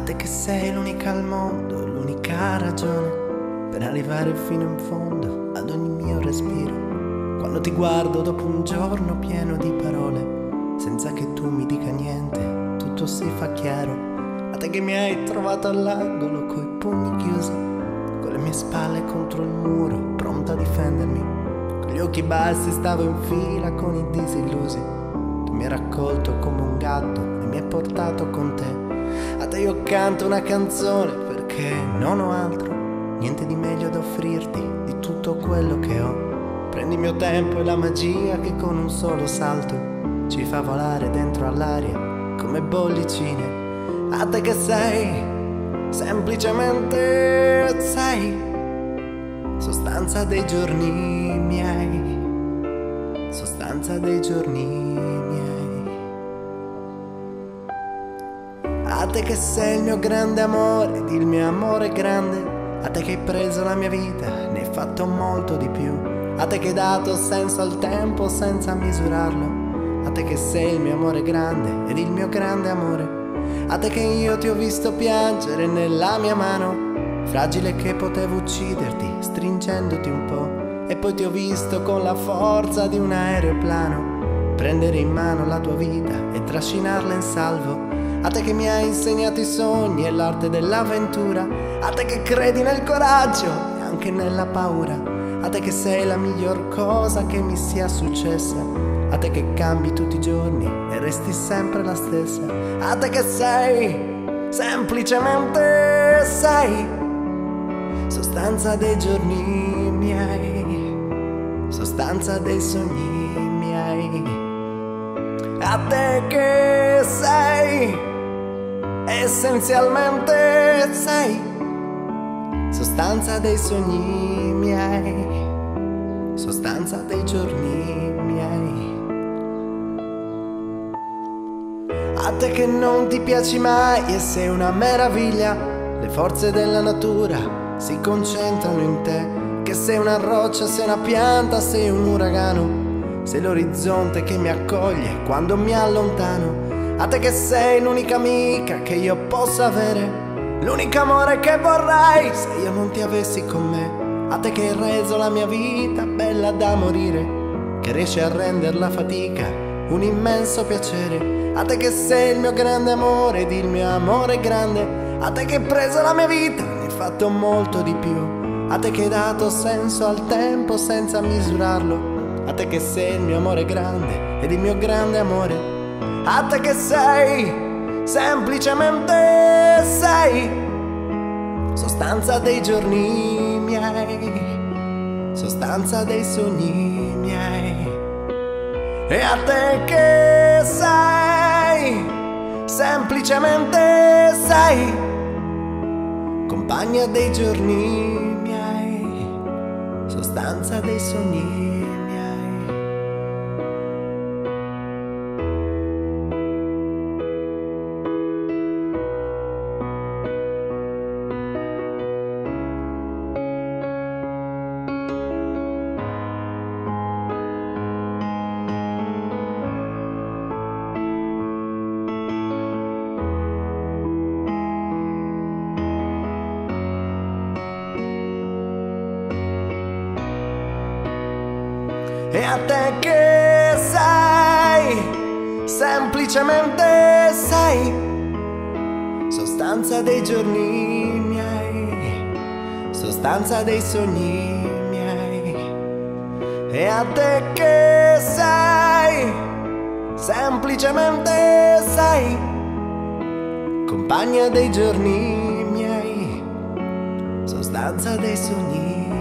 te che sei l'unica al mondo, l'unica ragione per arrivare fino in fondo ad ogni mio respiro. Quando ti guardo dopo un giorno pieno di parole, senza che tu mi dica niente, tutto si fa chiaro. A te che mi hai trovato all'angolo coi pugni chiusi, con le mie spalle contro il muro, pronto a difendermi. Con gli occhi bassi stavo in fila con i disillusi. Tu mi hai raccolto come un gatto e mi hai portato con te. A te io canto una canzone perché non ho altro, niente di meglio da offrirti di tutto quello che ho. Prendi il mio tempo e la magia che con un solo salto ci fa volare dentro all'aria come bollicine. A te che sei, semplicemente sei, sostanza dei giorni miei, sostanza dei giorni miei. A te che sei il mio grande amore ed il mio amore grande, a te che hai preso la mia vita, ne hai fatto molto di più. A te che hai dato senso al tempo senza misurarlo, a te che sei il mio amore grande ed il mio grande amore. A te che io ti ho visto piangere nella mia mano, fragile che potevo ucciderti stringendoti un po', e poi ti ho visto con la forza di un aeroplano prendere in mano la tua vita e trascinarla in salvo. A te che mi hai insegnato i sogni e l'arte dell'avventura, a te che credi nel coraggio e anche nella paura. A te che sei la miglior cosa che mi sia successa, a te che cambi tutti i giorni e resti sempre la stessa. A te che sei, semplicemente sei, sostanza dei giorni miei, sostanza dei sogni miei. A te che sei, essenzialmente sei, sostanza dei sogni miei, sostanza dei giorni miei. A te che non ti piaci mai e sei una meraviglia, le forze della natura si concentrano in te. Che sei una roccia, sei una pianta, sei un uragano, sei l'orizzonte che mi accoglie quando mi allontano. A te che sei l'unica amica che io possa avere, l'unico amore che vorrei se io non ti avessi con me. A te che hai reso la mia vita bella da morire, che riesci a rendere la fatica un immenso piacere. A te che sei il mio grande amore ed il mio amore grande, a te che hai preso la mia vita, ne hai fatto molto di più. A te che hai dato senso al tempo senza misurarlo, a te che sei il mio amore grande ed il mio grande amore. A te che sei, semplicemente sei, sostanza dei giorni miei, sostanza dei sogni miei. E a te che sei, semplicemente sei, compagna dei giorni miei, sostanza dei sogni miei. E a te che sei, semplicemente sei, sostanza dei giorni miei, sostanza dei sogni miei. E a te che sei, semplicemente sei, compagna dei giorni miei, sostanza dei sogni miei.